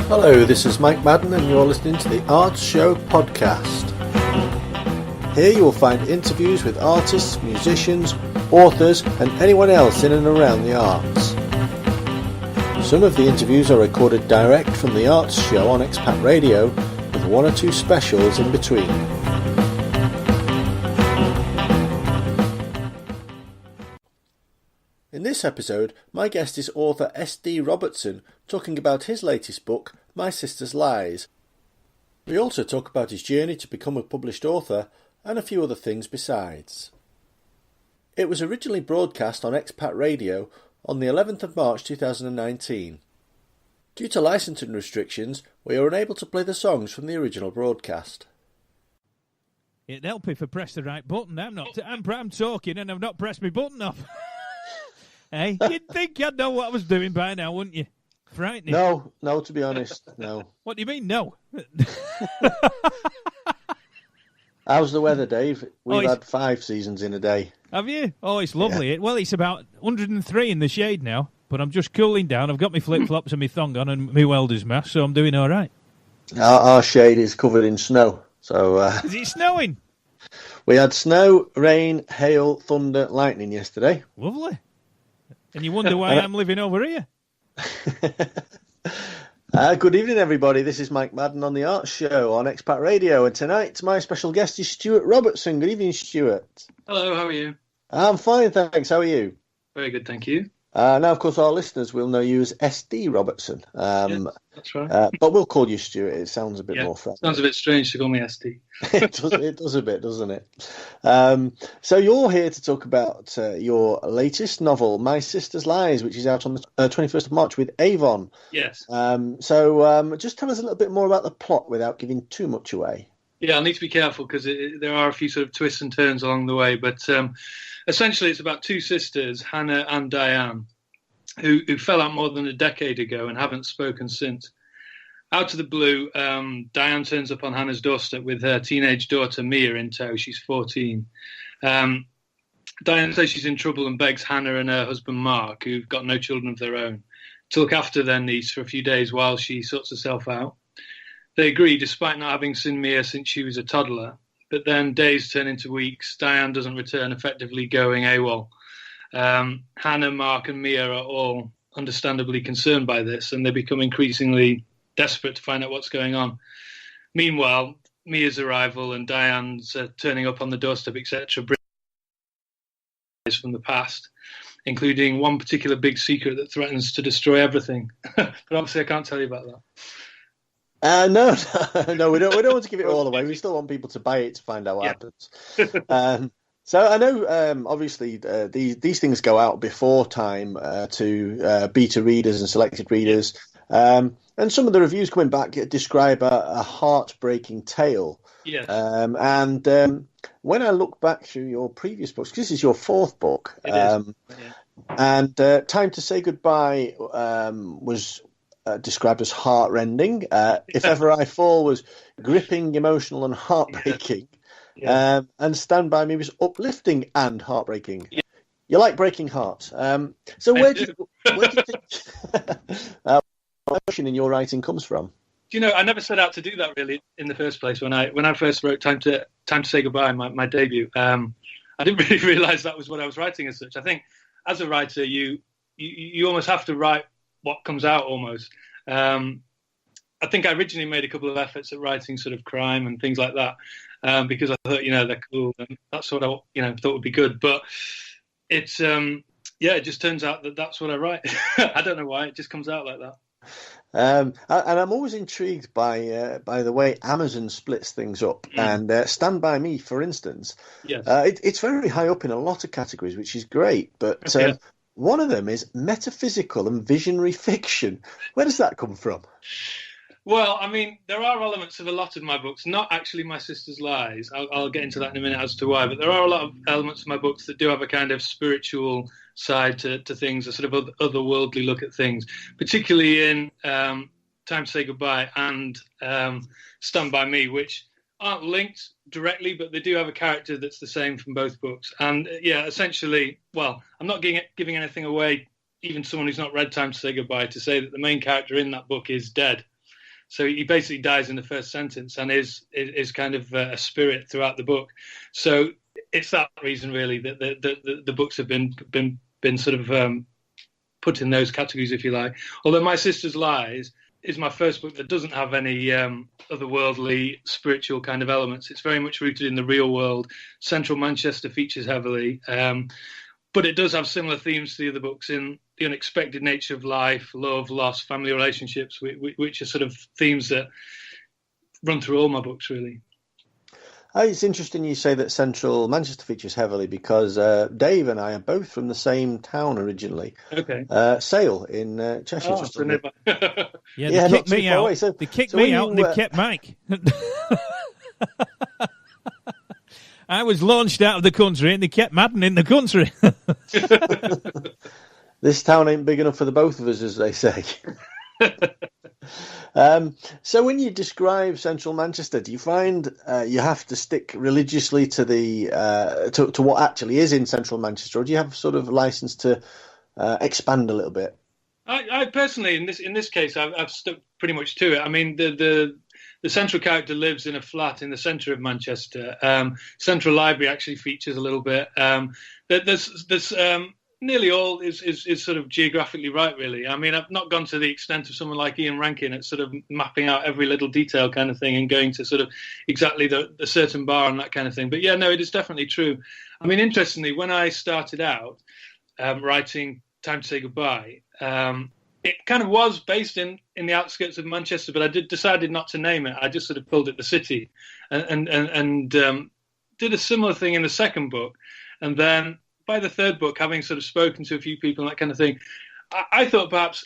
Hello, this is Mike Madden and you're listening to the Arts Show podcast. Here you will find interviews with artists, musicians, authors and anyone else in and around the arts. Some of the interviews are recorded direct from the Arts Show on Expat Radio, with one or two specials in between. In this episode, my guest is author SD Robertson, talking about his latest book, My Sister's Lies. We also talk about his journey to become a published author and a few other things besides. It was originally broadcast on Expat Radio on the 11th of March 2019. Due to licensing restrictions, we are unable to play the songs from the original broadcast. It'd help if I pressed the right button. I'm talking and I've not pressed my button off. Hey, you'd think I'd know what I was doing by now, wouldn't you? Frightening. No, to be honest, no. What do you mean, no? How's the weather, Dave? We've had 5 seasons in a day. Have you? Oh, it's lovely. Yeah. Well, it's about 103 in the shade now, but I'm just cooling down. I've got my flip-flops and my thong on and my welder's mask, so I'm doing all right. Our shade is covered in snow. So is it snowing? We had snow, rain, hail, thunder, lightning yesterday. Lovely. And you wonder why I'm living over here. Good evening, everybody. This is Mike Madden on the Arts Show on Expat Radio. And tonight, my special guest is Stuart Robertson. Good evening, Stuart. Hello, how are you? I'm fine, thanks. How are you? Very good, thank you. Now, of course, our listeners will know you as SD Robertson. Yes, that's right. But we'll call you Stuart. It sounds a bit more friendly. Sounds a bit strange to call me SD. It does a bit, doesn't it? So you're here to talk about your latest novel, My Sister's Lies, which is out on the 21st of March with Avon. Yes. So just tell us a little bit more about the plot without giving too much away. Yeah, I need to be careful because there are a few sort of twists and turns along the way. But essentially, it's about 2 sisters, Hannah and Diane, who fell out more than a decade ago and haven't spoken since. Out of the blue, Diane turns up on Hannah's doorstep with her teenage daughter, Mia, in tow. She's 14. Diane says she's in trouble and begs Hannah and her husband, Mark, who've got no children of their own, to look after their niece for a few days while she sorts herself out. They agree, despite not having seen Mia since she was a toddler. But then days turn into weeks. Diane doesn't return, effectively going AWOL. Hannah, Mark and Mia are all understandably concerned by this, and they become increasingly desperate to find out what's going on. Meanwhile, Mia's arrival and Diane's turning up on the doorstep, etc., bring from the past, including one particular big secret that threatens to destroy everything. But obviously I can't tell you about that. No, we don't want to give it all away. We still want people to buy it to find out what happens. So I know, obviously, these things go out before time to beta readers and selected readers. And some of the reviews coming back describe a heartbreaking tale. Yes. And when I look back through your previous books, because this is your 4th book, and Time to Say Goodbye was described as heartrending. If Ever I Fall was gripping, emotional and heartbreaking. Yeah. And Stand By Me was uplifting and heartbreaking. Yeah. You like breaking hearts. So where do you think emotion in your writing comes from? You know, I never set out to do that really in the first place. When I first wrote Time to Say Goodbye, my debut, I didn't really realise that was what I was writing as such. I think as a writer, you almost have to write what comes out almost. I think I originally made a couple of efforts at writing sort of crime and things like that, because I thought, they're cool and that's what I, thought would be good. But it's, it just turns out that that's what I write. I don't know why, it just comes out like that. And I'm always intrigued by the way Amazon splits things up. And Stand By Me, for instance, yes. It's very high up in a lot of categories, which is great. But one of them is metaphysical and visionary fiction. Where does that come from? Well, I mean, there are elements of a lot of my books, not actually My Sister's Lies. I'll get into that in a minute as to why, but there are a lot of elements of my books that do have a kind of spiritual side to things, a sort of otherworldly look at things, particularly in Time to Say Goodbye and Stand By Me, which aren't linked directly, but they do have a character that's the same from both books. And essentially, well, I'm not giving anything away, even someone who's not read Time to Say Goodbye, to say that the main character in that book is dead. So he basically dies in the first sentence and is kind of a spirit throughout the book. So it's that reason really that the books have been sort of put in those categories, if you like. Although My Sister's Lies is my first book that doesn't have any otherworldly spiritual kind of elements. It's very much rooted in the real world. Central Manchester features heavily, but it does have similar themes to the other books in the unexpected nature of life, love, loss, family relationships, which are sort of themes that run through all my books, really. It's interesting you say that Central Manchester features heavily because Dave and I are both from the same town originally. Okay. Sale in Cheshire. Oh, so never... They kicked me out. So, they kicked me out and they kept Mike. I was launched out of the country and they kept Madden in the country. This town ain't big enough for the both of us, as they say. So when you describe Central Manchester, do you find you have to stick religiously to the to what actually is in Central Manchester, or do you have sort of license to expand a little bit? I personally, in this case, I've stuck pretty much to it. I mean, the central character lives in a flat in the centre of Manchester. Central Library actually features a little bit. There's nearly all is sort of geographically right, really. I mean, I've not gone to the extent of someone like Ian Rankin at sort of mapping out every little detail kind of thing and going to sort of exactly the certain bar and that kind of thing. But yeah, no, it is definitely true. I mean, interestingly, when I started out writing Time to Say Goodbye, it kind of was based in the outskirts of Manchester, but I decided not to name it. I just sort of called it the city, and did a similar thing in the second book, and then by the third book, having sort of spoken to a few people and that kind of thing, I thought perhaps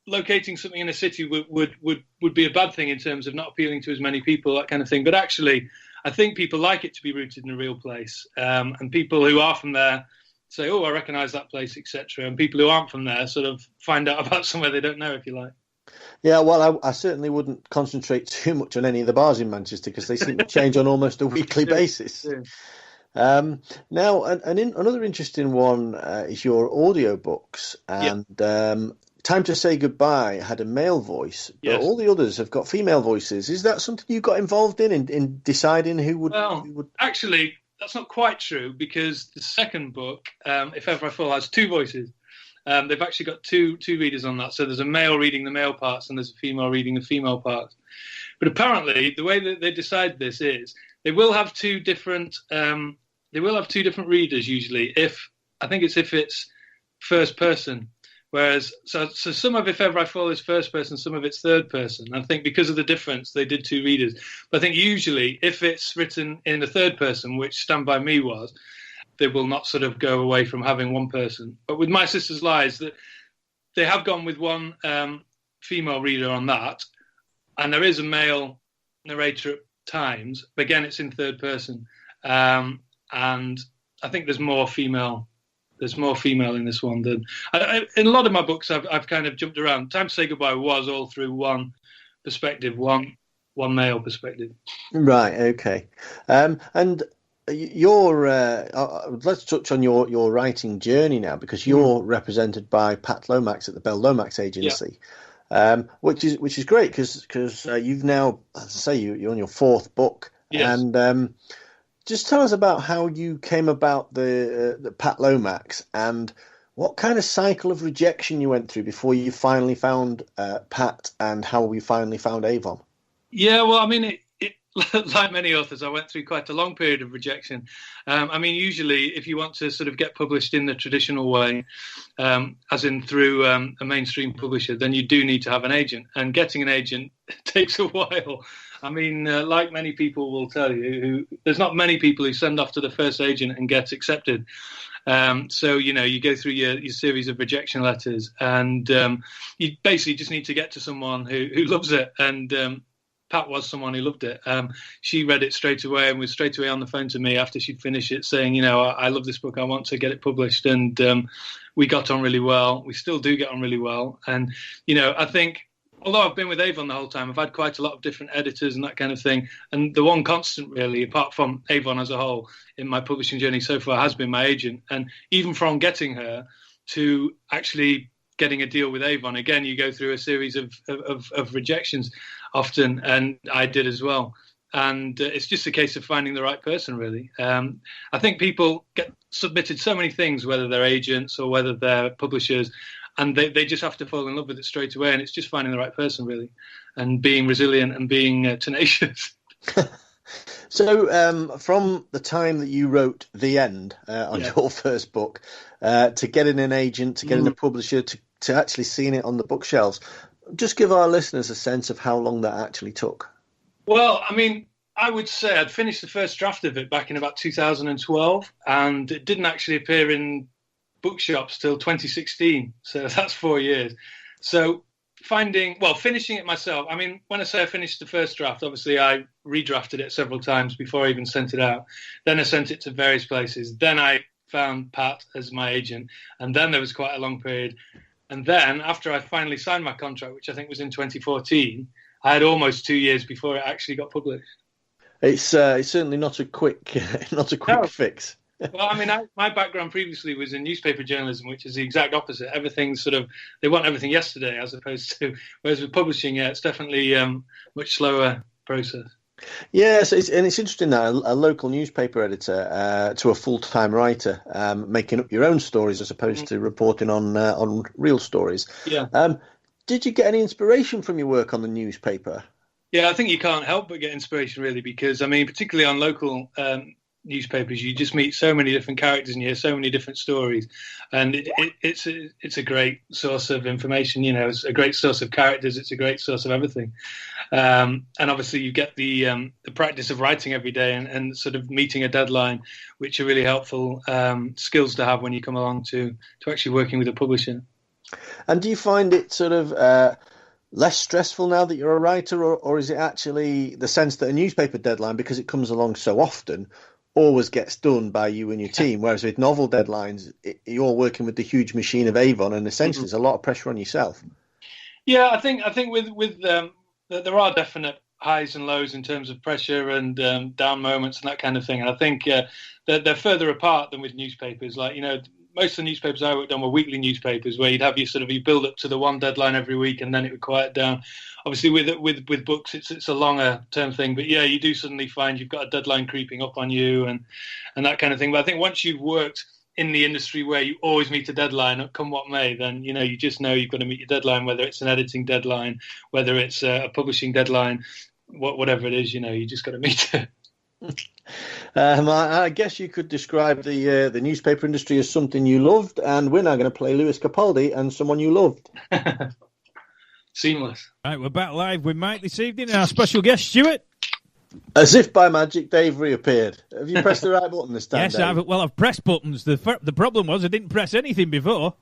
locating something in a city would be a bad thing in terms of not appealing to as many people, that kind of thing. But actually, I think people like it to be rooted in a real place, and people who are from there say, "Oh, I recognise that place," etc. And people who aren't from there sort of find out about somewhere they don't know, if you like. Yeah, well, I certainly wouldn't concentrate too much on any of the bars in Manchester because they seem to change on almost a weekly basis. Yeah. Now, another interesting one is your audiobooks, and Time to Say Goodbye had a male voice, but all the others have got female voices. Is that something you got involved in deciding who would? Actually, that's not quite true because the second book, If Ever I Fall, has two voices. They've actually got two readers on that. So there's a male reading the male parts and there's a female reading the female parts. But apparently, the way that they decide this is they will have two different readers usually. If it's first person, whereas so some of If Ever I Fall is first person, some of it's third person. I think because of the difference, they did two readers. But I think usually if it's written in the third person, which Stand By Me was, they will not sort of go away from having one person. But with My Sister's Lies, they have gone with one female reader on that, and there is a male narrator at times. But again, it's in third person, and I think there's more female. There's more female in this one than in a lot of my books. I've kind of jumped around. Time to Say Goodbye was all through one perspective, one male perspective. Right. Okay. And let's touch on your writing journey now, because you're represented by Pat Lomax at the Bell Lomax Agency, which is great because you've now, as I say, you're on your fourth book, and just tell us about how you came about the Pat Lomax and what kind of cycle of rejection you went through before you finally found Pat, and how we finally found Avon. Yeah, well, I mean, it like many authors, I went through quite a long period of rejection. I mean, usually if you want to sort of get published in the traditional way, as in through a mainstream publisher, then you do need to have an agent. And getting an agent takes a while. I mean, like many people will tell you, there's not many people who send off to the first agent and get accepted. So, you go through your series of rejection letters, and you basically just need to get to someone who loves it. And Pat was someone who loved it. She read it straight away and was straight away on the phone to me after she'd finished it saying, I love this book. I want to get it published. And we got on really well. We still do get on really well. And, I think, although I've been with Avon the whole time, I've had quite a lot of different editors and that kind of thing. And the one constant, really, apart from Avon as a whole, in my publishing journey so far has been my agent. And even from getting her to actually getting a deal with Avon. Again, you go through a series of rejections often, and I did as well. And it's just a case of finding the right person, really. I think people get submitted so many things, whether they're agents or whether they're publishers, and they just have to fall in love with it straight away. And it's just finding the right person, really, and being resilient and being tenacious. So from the time that you wrote The End on your first book to getting an agent, to getting a publisher, to actually seeing it on the bookshelves, just give our listeners a sense of how long that actually took. Well, I mean, I would say I'd finished the first draft of it back in about 2012, and it didn't actually appear in bookshops till 2016. So that's 4 years. So finishing it myself. I mean, when I say I finished the first draft, obviously I redrafted it several times before I even sent it out. Then I sent it to various places. Then I found Pat as my agent, and then there was quite a long period. And then after I finally signed my contract, which I think was in 2014, I had almost 2 years before it actually got published. It's certainly not a quick fix. Well, I mean, my background previously was in newspaper journalism, which is the exact opposite. Everything's they want everything yesterday, as opposed to, whereas with publishing, it's definitely much slower process. Yes, it's interesting that a local newspaper editor to a full-time writer making up your own stories as opposed to reporting on real stories. Yeah. Did you get any inspiration from your work on the newspaper? Yeah, I think you can't help but get inspiration, really, because, I mean, particularly on local newspapers, you just meet so many different characters and you hear so many different stories, and it's a great source of information. It's a great source of characters. It's a great source of everything, and obviously you get the practice of writing every day and sort of meeting a deadline, which are really helpful skills to have when you come along to actually working with a publisher. And do you find it sort of less stressful now that you're a writer, or is it actually the sense that a newspaper deadline, because it comes along so often, always gets done by you and your team, whereas with novel deadlines, you're working with the huge machine of Avon, and essentially there's a lot of pressure on yourself? Yeah, I think with there are definite highs and lows in terms of pressure and down moments and that kind of thing. And I think they're further apart than with newspapers. Like, most of the newspapers I worked on were weekly newspapers where you'd have you build up to the one deadline every week and then it would quiet down. Obviously with books it's a longer term thing, but yeah, you do suddenly find you've got a deadline creeping up on you and that kind of thing. But I think once you've worked in the industry where you always meet a deadline, come what may, then you just know you've got to meet your deadline, whether it's an editing deadline, whether it's a publishing deadline, whatever it is, you just got to meet it. I guess you could describe the newspaper industry as something you loved, and we're now going to play Lewis Capaldi and Someone You Loved. Seamless. Right, we're back live with Mike this evening, and our special guest, Stuart. As if by magic, Dave reappeared. Have you pressed the right button this time? Yes, Dave? I've pressed buttons. The problem was I didn't press anything before.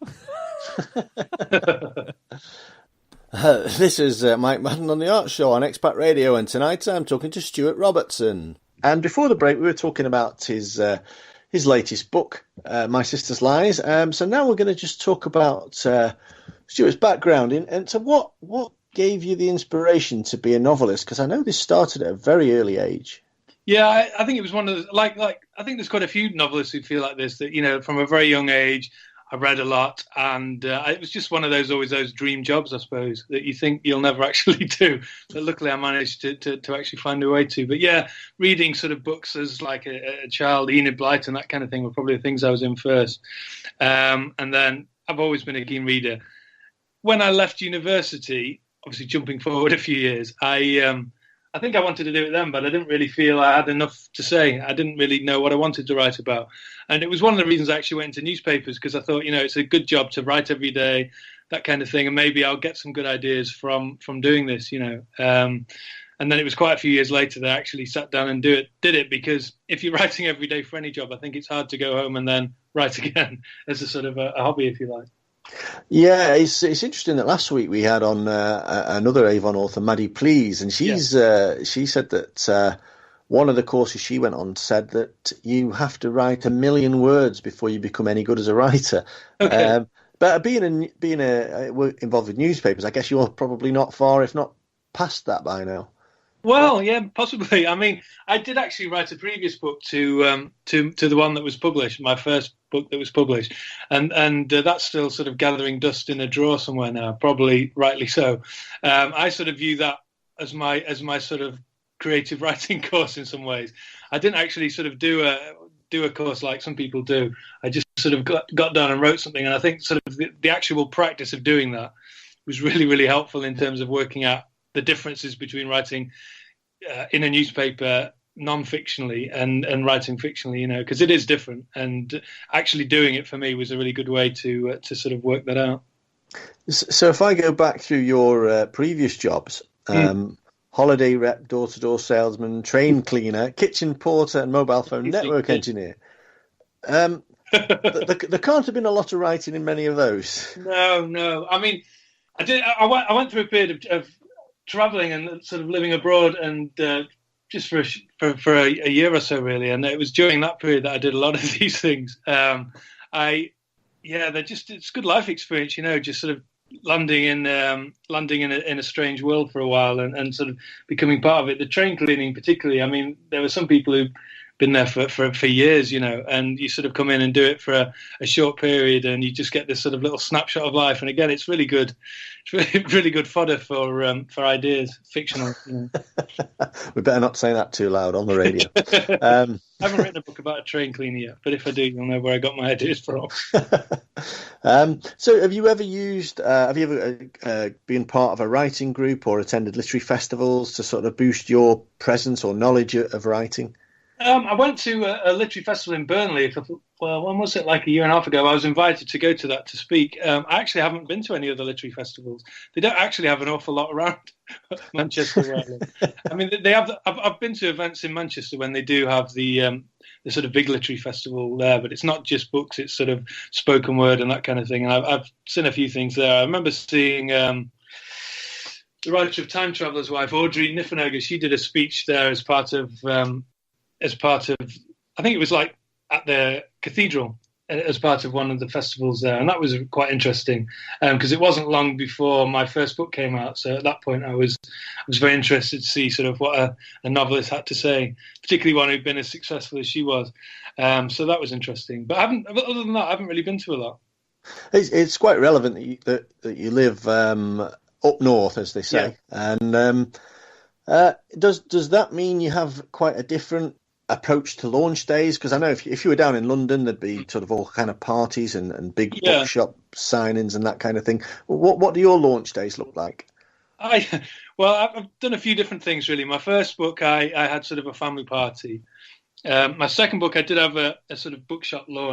This is Mike Madden on the Art Show on Expat Radio, and tonight I'm talking to Stuart Robertson. And before the break, we were talking about his latest book, My Sister's Lies. So now we're going to just talk about Stuart's background. And so what gave you the inspiration to be a novelist? Because I know this started at a very early age. Yeah, I think it was one of the, I think there's quite a few novelists who feel like this, that, from a very young age, I read a lot, and it was just one of those dream jobs, I suppose, that you think you'll never actually do. But luckily, I managed to actually find a way to. But yeah, reading sort of books as like a child, Enid Blyton, that kind of thing were probably the things I was in first. And then I've always been a keen reader. When I left university, obviously jumping forward a few years, I think I wanted to do it then, but I didn't really feel I had enough to say. I didn't really know what I wanted to write about. And it was one of the reasons I actually went into newspapers, because I thought, it's a good job to write every day, that kind of thing. And maybe I'll get some good ideas from doing this, And then it was quite a few years later that I actually sat down and did it, because if you're writing every day for any job, I think it's hard to go home and then write again as a sort of a hobby, if you like. Yeah, it's interesting that last week we had on another Avon author, Maddie Please, and she said that one of the courses she went on said that you have to write 1 million words before you become any good as a writer. Okay. But being involved with newspapers, I guess you're probably not far, if not past that by now. Well, yeah, possibly. I mean, I did actually write a previous book to the one that was published, my first book that was published, and that's still sort of gathering dust in a drawer somewhere now, probably rightly so. I sort of view that as my sort of creative writing course in some ways. I didn't actually sort of do a course like some people do. I just sort of got down and wrote something, and I think sort of the actual practice of doing that was really, really helpful in terms of working out the differences between writing in a newspaper non-fictionally and writing fictionally, because it is different. And actually doing it for me was a really good way to sort of work that out. So if I go back through your previous jobs, holiday rep, door-to-door salesman, train cleaner, kitchen porter, and mobile phone network engineer, there can't have been a lot of writing in many of those. No. I mean, I went through a period of traveling and sort of living abroad, and just for a year or so, really. And it was during that period that I did a lot of these things. It's good life experience, just sort of landing in a strange world for a while and sort of becoming part of it. The train cleaning, particularly. I mean, there were some people who been there for years, and you sort of come in and do it for a short period, and you just get this sort of little snapshot of life. And again, it's really good. It's really, really good fodder for ideas, fictional. We better not say that too loud on the radio. I haven't written a book about a train cleaner yet, but if I do, you'll know where I got my ideas from. So have you ever been part of a writing group or attended literary festivals to sort of boost your presence or knowledge of writing? I went to a literary festival in Burnley when was it, like a year and a half ago. I was invited to go to that to speak. I actually haven't been to any other literary festivals. They don't actually have an awful lot around Manchester where I live. I mean, they have. I've been to events in Manchester when they do have the sort of big literary festival there, but it's not just books, it's sort of spoken word and that kind of thing. And I've seen a few things there. I remember seeing the writer of Time Traveller's Wife, Audrey Niffenegger. She did a speech there as part of I think it was like at the cathedral as part of one of the festivals there, and that was quite interesting because it wasn't long before my first book came out. So at that point, I was very interested to see sort of what a novelist had to say, particularly one who'd been as successful as she was. So that was interesting. But other than that, I haven't really been to a lot. It's quite relevant that you live up north, as they say, and does that mean you have quite a different approach to launch days? Because I know if you were down in London, there'd be sort of all kind of parties and big bookshop signings and that kind of thing. What do your launch days look like? I've done a few different things, really. My first book, I had sort of a family party. My second book, I did have a sort of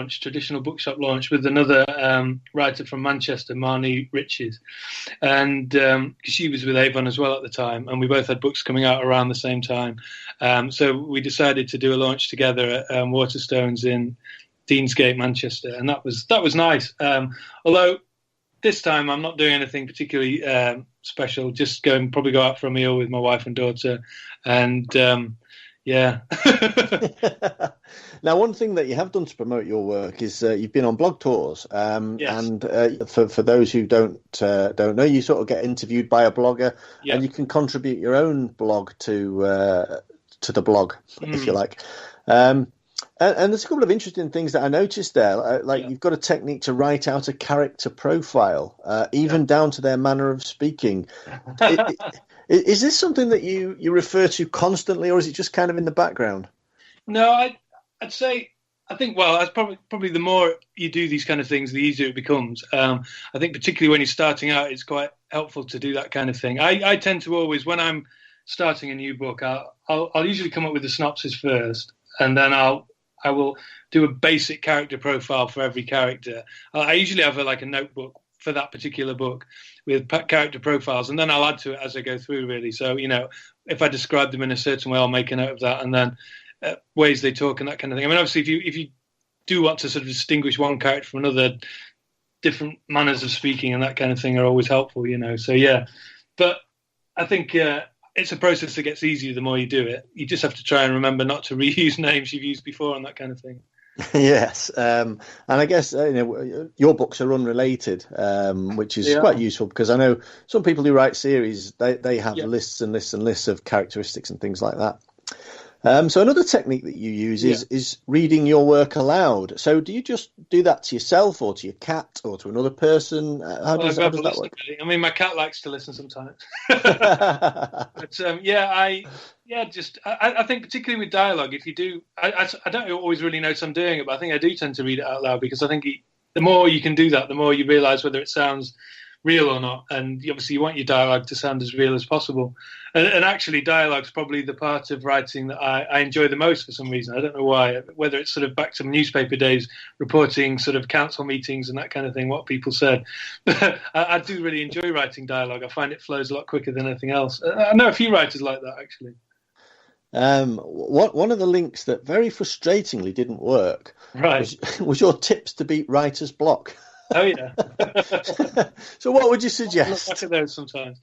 traditional bookshop launch with another writer from Manchester, Marnie Riches. And she was with Avon as well at the time, and we both had books coming out around the same time. So we decided to do a launch together at Waterstones in Deansgate, Manchester, and that was nice. Although this time I'm not doing anything particularly special, just probably go out for a meal with my wife and daughter, and yeah. Now, one thing that you have done to promote your work is you've been on blog tours, yes. And for those who don't know, you sort of get interviewed by a blogger, and you can contribute your own blog to the blog, if you like. And there's a couple of interesting things that I noticed there. You've got a technique to write out a character profile, even down to their manner of speaking. Is this something that you refer to constantly, or is it just kind of in the background? No, I'd say, I think, that's probably the more you do these kind of things, the easier it becomes. I think particularly when you're starting out, it's quite helpful to do that kind of thing. I tend to always, when I'm starting a new book, I'll usually come up with a synopsis first, and then I will do a basic character profile for every character. I usually have a notebook for that particular book with character profiles, and then I'll add to it as I go through, really. So, if I describe them in a certain way, I'll make a note of that, and then ways they talk and that kind of thing. I mean, obviously, if you do want to sort of distinguish one character from another, different manners of speaking and that kind of thing are always helpful, So, yeah. But I think it's a process that gets easier the more you do it. You just have to try and remember not to reuse names you've used before and that kind of thing. Yes, and I guess your books are unrelated, which is quite useful because I know some people who write series they have lists and lists and lists of characteristics and things like that. So another technique that you use is reading your work aloud. So do you just do that to yourself or to your cat or to another person? How does that work? Really. I mean, my cat likes to listen sometimes. But I think particularly with dialogue, if you do, I don't always really notice I'm doing it, but I think I do tend to read it out loud because I think the more you can do that, the more you realise whether it sounds real or not. And obviously you want your dialogue to sound as real as possible. And actually dialogue's probably the part of writing that I enjoy the most for some reason. I don't know why, whether it's sort of back to newspaper days, reporting sort of council meetings and that kind of thing, what people said. But I do really enjoy writing dialogue. I find it flows a lot quicker than anything else. I know a few writers like that, actually. One of the links that very frustratingly didn't work was your tips to beat writer's block. Oh, yeah. So what would you suggest? I look back at those sometimes.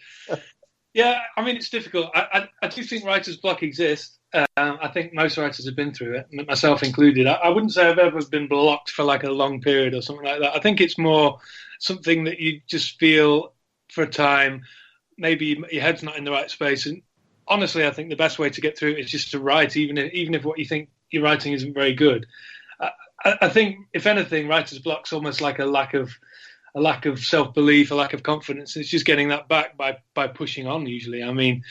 Yeah, I mean, it's difficult. I do think writer's block exists. I think most writers have been through it, myself included. I wouldn't say I've ever been blocked for like a long period or something like that. I think it's more something that you just feel for a time, maybe your head's not in the right space. And honestly, I think the best way to get through it is just to write, even if what you think you're writing isn't very good. I think, if anything, writer's block's almost like a lack of self-belief, a lack of confidence. It's just getting that back by pushing on, usually. I mean,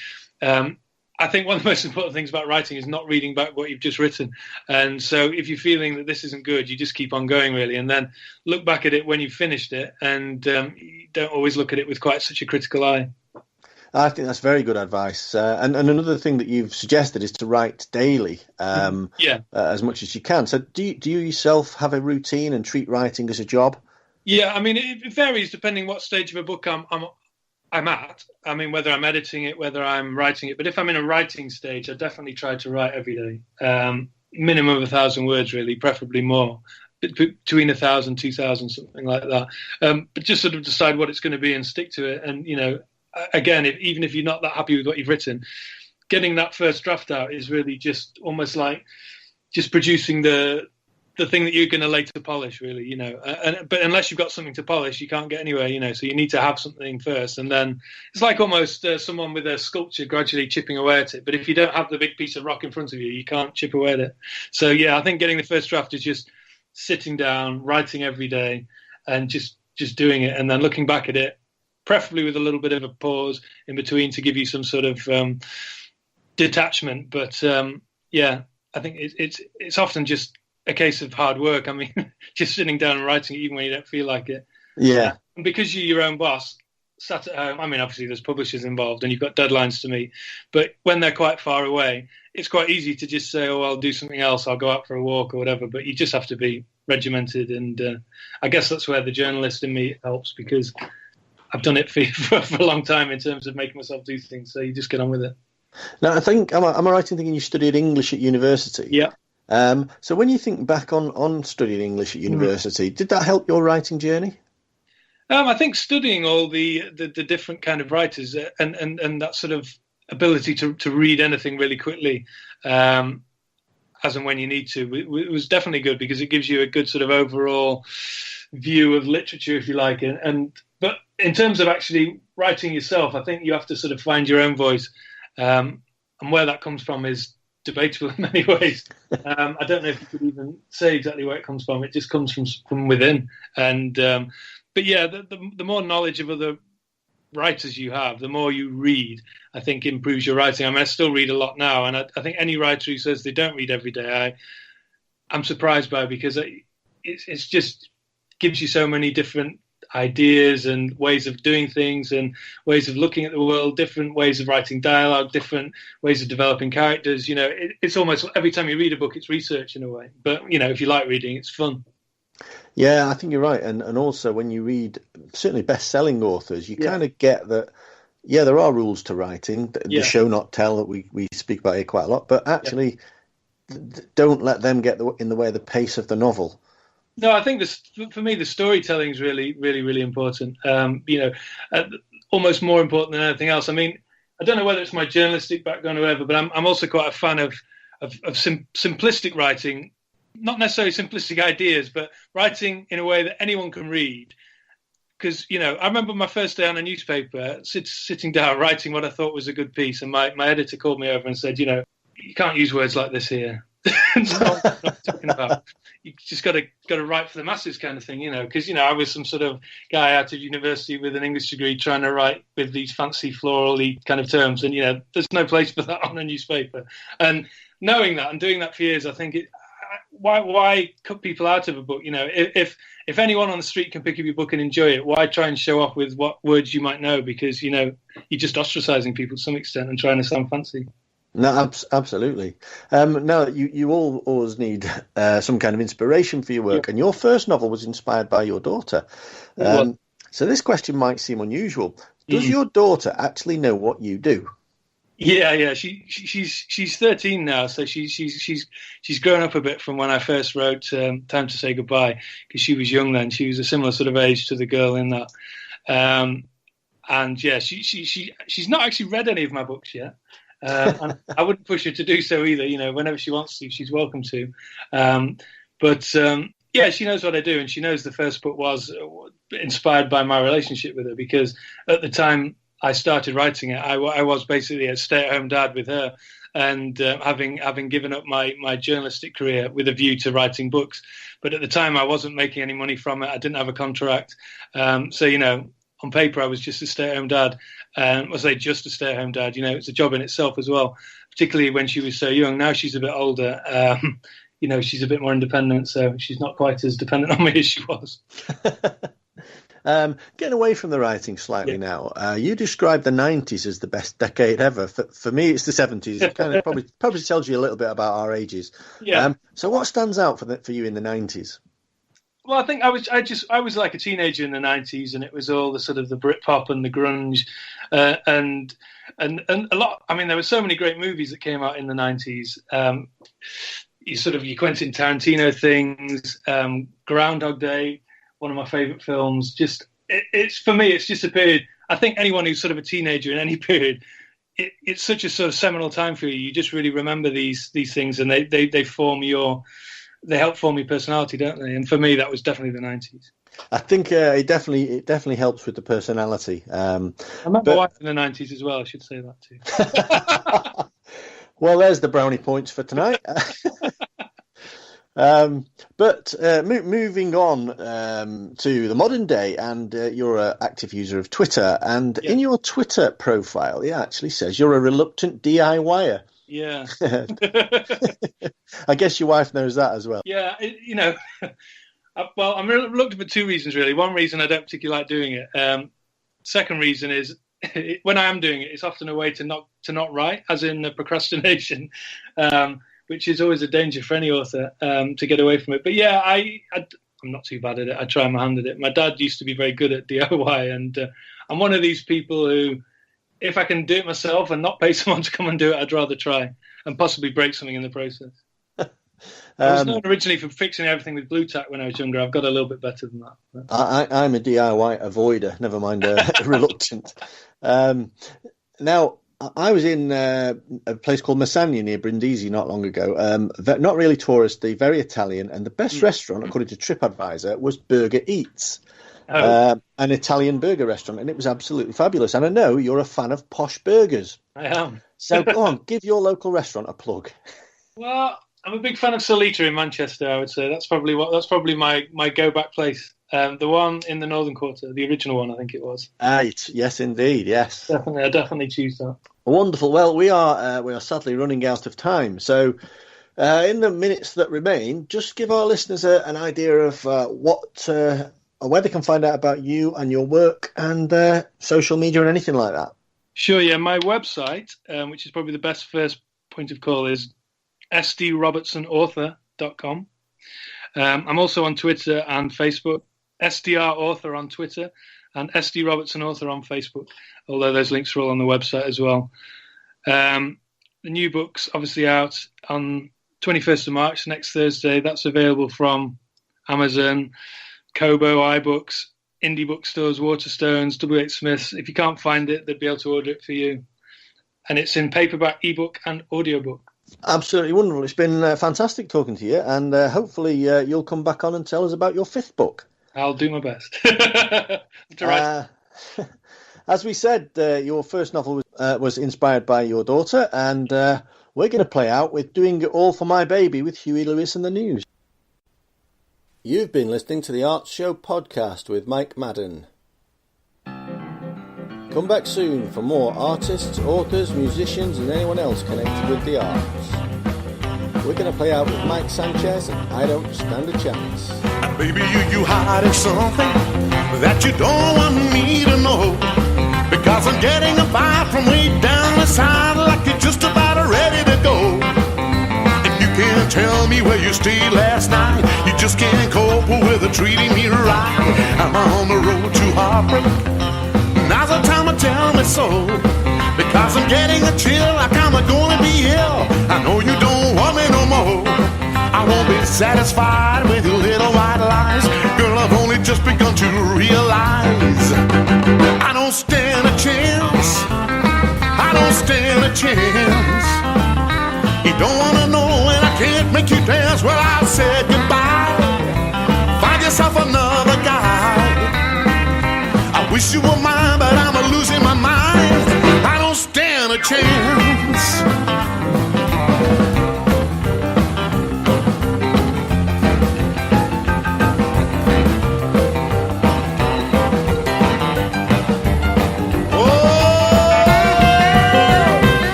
I think one of the most important things about writing is not reading back what you've just written. And so if you're feeling that this isn't good, you just keep on going, really, and then look back at it when you've finished it, and you don't always look at it with quite such a critical eye. I think that's very good advice. And another thing that you've suggested is to write daily, as much as you can. So do you yourself have a routine and treat writing as a job? Yeah, I mean, it varies depending what stage of a book I'm at. I mean, whether I'm editing it, whether I'm writing it. But if I'm in a writing stage, I definitely try to write every day. Minimum of 1,000 words, really, preferably more. Between 1,000, 2,000, something like that. But just sort of decide what it's going to be and stick to it. And, again, even if you're not that happy with what you've written, getting that first draft out is really just almost like just producing the thing that you're going to later polish, really, but unless you've got something to polish, you can't get anywhere, so you need to have something first. And then it's like almost someone with a sculpture gradually chipping away at it. But if you don't have the big piece of rock in front of you, you can't chip away at it. So, yeah, I think getting the first draft is just sitting down, writing every day and just doing it, and then looking back at it, preferably with a little bit of a pause in between to give you some sort of detachment. But, I think it's often just a case of hard work. I mean, just sitting down and writing it even when you don't feel like it. Yeah. And because you're your own boss, sat at home, I mean, obviously there's publishers involved and you've got deadlines to meet, but when they're quite far away, it's quite easy to just say, oh, I'll do something else, I'll go out for a walk or whatever, but you just have to be regimented. And I guess that's where the journalist in me helps, because I've done it for a long time in terms of making myself do things, so you just get on with it. Now, I think, am I right in thinking you studied English at university? Yeah. So when you think back on studying English at university, did that help your writing journey? I think studying all the different kind of writers and that sort of ability to read anything really quickly, as and when you need to, it was definitely good, because it gives you a good sort of overall view of literature, if you like. But in terms of actually writing yourself, I think you have to sort of find your own voice, and where that comes from is debatable in many ways. I don't know if you could even say exactly where it comes from. It just comes from within. And but yeah, the more knowledge of other writers you have, the more you read, I think improves your writing. I mean, I still read a lot now, and I think any writer who says they don't read every day, I'm surprised by, because it's just gives you so many different ideas and ways of doing things and ways of looking at the world, different ways of writing dialogue, different ways of developing characters. It's almost every time you read a book, it's research in a way. But, if you like reading, it's fun. Yeah, I think you're right. And also when you read certainly best-selling authors, you kind of get that, there are rules to writing, the show not tell that we speak about here quite a lot, but actually don't let them get in the way of the pace of the novel. No, I think for me, the storytelling is really, really, really important. Almost more important than anything else. I mean, I don't know whether it's my journalistic background or whatever, but I'm also quite a fan of simplistic writing not necessarily simplistic ideas, but writing in a way that anyone can read. Because, I remember my first day on a newspaper, sitting down, writing what I thought was a good piece, and my editor called me over and said, you can't use words like this here. That's not what I'm talking about. You just got to write for the masses kind of thing, because, I was some sort of guy out of university with an English degree trying to write with these fancy floral-y kind of terms, and, there's no place for that on a newspaper. And knowing that and doing that for years, I think why cut people out of a book? If anyone on the street can pick up your book and enjoy it, why try and show off with what words you might know? Because, you're just ostracizing people to some extent and trying to sound fancy. No, absolutely. Now, you all always need some kind of inspiration for your work, and your first novel was inspired by your daughter. So this question might seem unusual. Does your daughter actually know what you do? Yeah. She's 13 now, so she's grown up a bit from when I first wrote Time to Say Goodbye, because she was young then. She was a similar sort of age to the girl in that. And yeah, she's not actually read any of my books yet. And I wouldn't push her to do so either. Whenever she wants to, she's welcome to. But yeah, she knows what I do, and she knows the first book was inspired by my relationship with her, because at the time I started writing it, I was basically a stay-at-home dad with her, and having given up my journalistic career with a view to writing books. But at the time, I wasn't making any money from it. I didn't have a contract. So, on paper, I was just a stay-at-home dad. I say just a stay-at-home dad. It's a job in itself as well, particularly when she was so young. Now she's a bit older. She's a bit more independent, so she's not quite as dependent on me as she was. Getting away from the writing slightly now, you described the 90s as the best decade ever. For me, it's the 70s. It kind of probably tells you a little bit about our ages. Yeah. So what stands out for you in the 90s? Well, I think I was like a teenager in the 90s, and it was all the sort of the Britpop and the grunge, and a lot. I mean, there were so many great movies that came out in the 90s. Your Quentin Tarantino things, Groundhog Day, one of my favourite films. It's for me, it's just a period. I think anyone who's sort of a teenager in any period, it's such a sort of seminal time for you. You just really remember these things, and they help form your personality, don't they? And for me, that was definitely the 90s. I think it definitely helps with the personality. I met my wife in the 90s as well. I should say that too. Well, there's the brownie points for tonight. But moving on to the modern day, and you're an active user of Twitter, and in your Twitter profile, it actually says you're a reluctant DIYer. Yeah. I guess your wife knows that as well. Yeah, well, I'm reluctant for two reasons, really. One reason, I don't particularly like doing it. Second reason is, when I am doing it, it's often a way to not write, as in procrastination, which is always a danger for any author, to get away from it. But yeah, I'm not too bad at it. I try my hand at it. My dad used to be very good at DIY, and I'm one of these people who, if I can do it myself and not pay someone to come and do it, I'd rather try and possibly break something in the process. I was known originally for fixing everything with blue tack when I was younger. I've got a little bit better than that. I'm a DIY avoider, never mind reluctant. Now, I was in a place called Massagna near Brindisi not long ago. Not really touristy, very Italian, and the best restaurant, according to TripAdvisor, was Burger Eats. An Italian burger restaurant, and it was absolutely fabulous. And I know you're a fan of posh burgers. I am. So go on, give your local restaurant a plug. Well, I'm a big fan of Solita in Manchester, I would say. That's probably my go-back place. The one in the Northern Quarter, the original one, I think it was. Yes, indeed, yes. Definitely, I definitely choose that. Wonderful. Well, we are sadly running out of time, so in the minutes that remain, just give our listeners an idea of where they can find out about you and your work and social media and anything like that. Sure, yeah. My website, which is probably the best first point of call, is sdrobertsonauthor.com. I'm also on Twitter and Facebook, SDR Author on Twitter and SD Robertson Author on Facebook, although those links are all on the website as well. The new book's obviously out on 21st of March, next Thursday. That's available from Amazon, Kobo, iBooks, indie bookstores, Waterstones, W.H. Smith's. If you can't find it, they'd be able to order it for you. And it's in paperback, ebook, and audiobook. Absolutely wonderful. It's been fantastic talking to you, and hopefully you'll come back on and tell us about your 5th book. I'll do my best. As we said, your first novel was inspired by your daughter, and we're going to play out with Doing It All for My Baby with Huey Lewis and the News. You've been listening to the Arts Show podcast with Mike Madden. Come back soon for more artists, authors, musicians and anyone else connected with the arts. We're going to play out with Mike Sanchez and I Don't Stand a Chance. Baby, you hiding something that you don't want me to know, because I'm getting a vibe from way down the side, like you're just about ready to go. If you can't tell me where you stayed last night, you just can't cope with treating me right. I'm on the road to heartbreak. Now's the time to tell me so, because I'm getting a chill like I'm gonna be ill. I know you don't want me no more. I won't be satisfied with your little white lies. Girl, I've only just begun to realize I don't stand a chance. I don't stand a chance. You don't wanna know and I can't make you dance. Well, I said goodbye. Find yourself another guy. I wish you were mine, but I'm losing my mind. I don't stand a chance.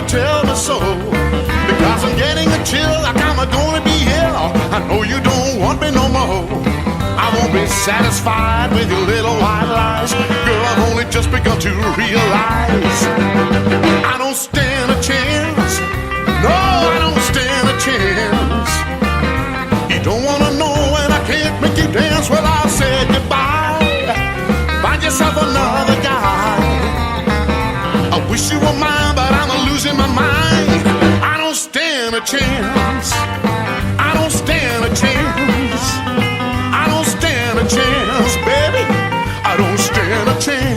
Tell me so, because I'm getting a chill like I'm gonna be ill. I know you don't want me no more. I won't be satisfied with your little white lies. Girl, I've only just begun to realize I don't stand a chance. No, I don't stand a chance. You don't wanna know and I can't make you dance. Well, I'll say goodbye. Find yourself another guy. I wish you were mine, but I'm losing my mind. I don't stand a chance. I don't stand a chance. I don't stand a chance, baby. I don't stand a chance.